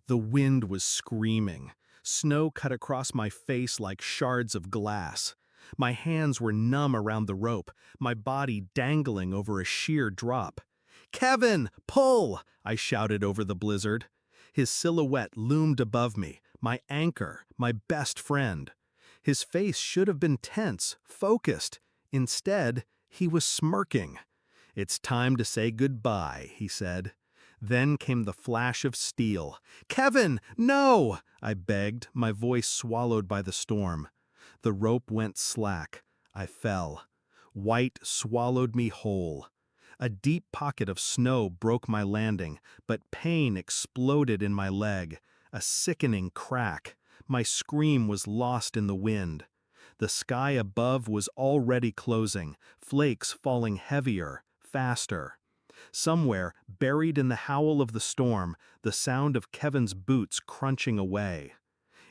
The wind was screaming. Snow cut across my face like shards of glass. My hands were numb around the rope, my body dangling over a sheer drop. "Kevin, pull!" I shouted over the blizzard. His silhouette loomed above me, my anchor, my best friend. His face should have been tense, focused. Instead, he was smirking. "It's time to say goodbye," he said. Then came the flash of steel. "Kevin, no!" I begged, my voice swallowed by the storm. The rope went slack. I fell. White swallowed me whole. A deep pocket of snow broke my landing, but pain exploded in my leg. A sickening crack. My scream was lost in the wind. The sky above was already closing, flakes falling heavier, faster. Somewhere, buried in the howl of the storm, the sound of Kevin's boots crunching away.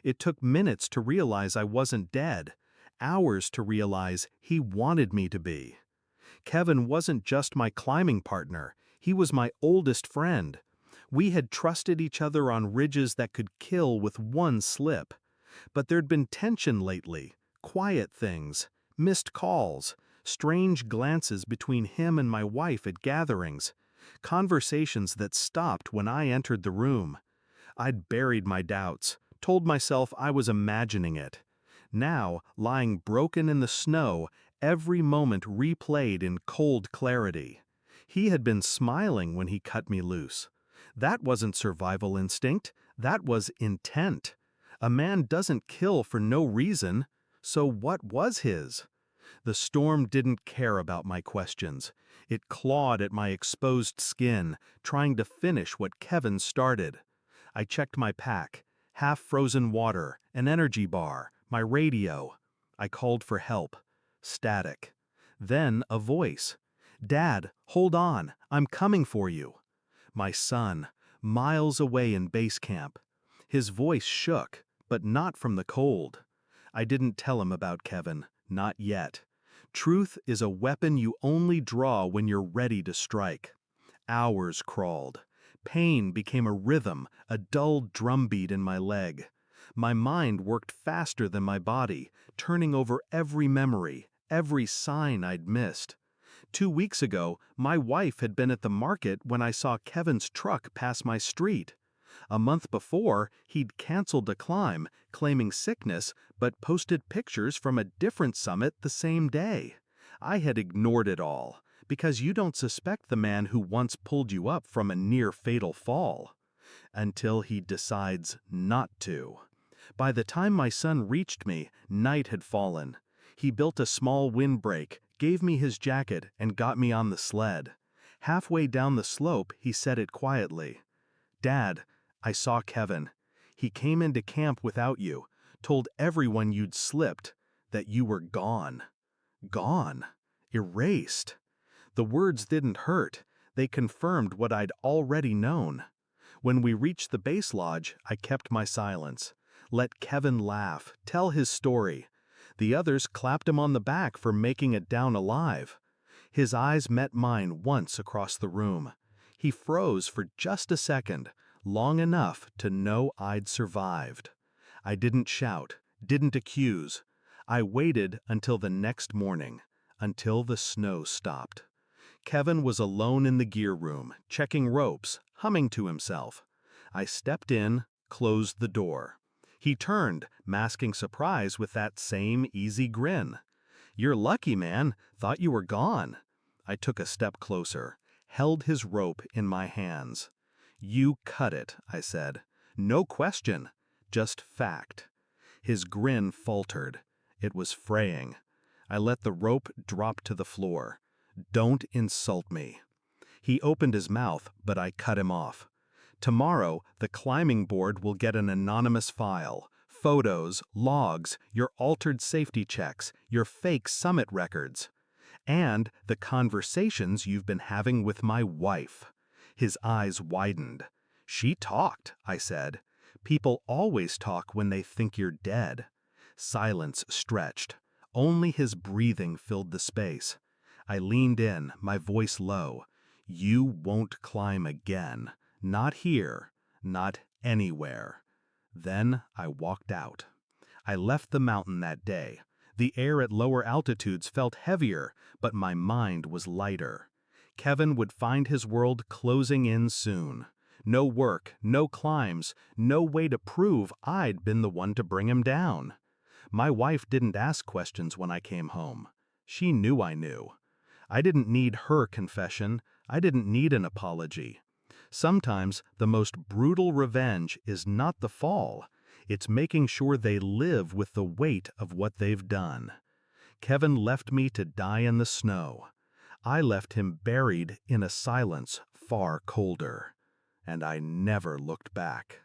It took minutes to realize I wasn't dead, hours to realize he wanted me to be. Kevin wasn't just my climbing partner, he was my oldest friend. We had trusted each other on ridges that could kill with one slip. But there'd been tension lately, quiet things, missed calls, strange glances between him and my wife at gatherings, conversations that stopped when I entered the room. I'd buried my doubts, told myself I was imagining it. Now, lying broken in the snow, every moment replayed in cold clarity. He had been smiling when he cut me loose. That wasn't survival instinct, that was intent. A man doesn't kill for no reason, so what was his? The storm didn't care about my questions. It clawed at my exposed skin, trying to finish what Kevin started. I checked my pack, half-frozen water, an energy bar, my radio. I called for help. Static. Then a voice. "Dad, hold on, I'm coming for you." My son, miles away in base camp. His voice shook, but not from the cold. I didn't tell him about Kevin, not yet. Truth is a weapon you only draw when you're ready to strike. Hours crawled. Pain became a rhythm, a dull drumbeat in my leg. My mind worked faster than my body, turning over every memory, every sign I'd missed. 2 weeks ago, my wife had been at the market when I saw Kevin's truck pass my street. A month before, he'd canceled a climb, claiming sickness, but posted pictures from a different summit the same day. I had ignored it all, because you don't suspect the man who once pulled you up from a near-fatal fall. Until he decides not to. By the time my son reached me, night had fallen. He built a small windbreak, gave me his jacket, and got me on the sled. Halfway down the slope, he said it quietly. "Dad, I saw Kevin. He came into camp without you, told everyone you'd slipped, that you were gone. Gone. Erased." The words didn't hurt. They confirmed what I'd already known. When we reached the base lodge, I kept my silence. Let Kevin laugh, tell his story. The others clapped him on the back for making it down alive. His eyes met mine once across the room. He froze for just a second, long enough to know I'd survived. I didn't shout, didn't accuse. I waited until the next morning, until the snow stopped. Kevin was alone in the gear room, checking ropes, humming to himself. I stepped in, closed the door. He turned, masking surprise with that same easy grin. "You're lucky, man. Thought you were gone." I took a step closer, held his rope in my hands. "You cut it," I said. "No question, just fact." His grin faltered. It was fraying. I let the rope drop to the floor. "Don't insult me." He opened his mouth, but I cut him off. "Tomorrow, the climbing board will get an anonymous file. Photos, logs, your altered safety checks, your fake summit records. And the conversations you've been having with my wife." His eyes widened. "She talked," I said. "People always talk when they think you're dead." Silence stretched. Only his breathing filled the space. I leaned in, my voice low. "You won't climb again. Not here. Not anywhere. Then I walked out. I left the mountain that day. The air at lower altitudes felt heavier, but my mind was lighter. Kevin would find his world closing in soon. No work, no climbs, no way to prove I'd been the one to bring him down. My wife didn't ask questions when I came home. She knew I knew. I didn't need her confession. I didn't need an apology. Sometimes the most brutal revenge is not the fall. It's making sure they live with the weight of what they've done. Kevin left me to die in the snow. I left him buried in a silence far colder. And I never looked back.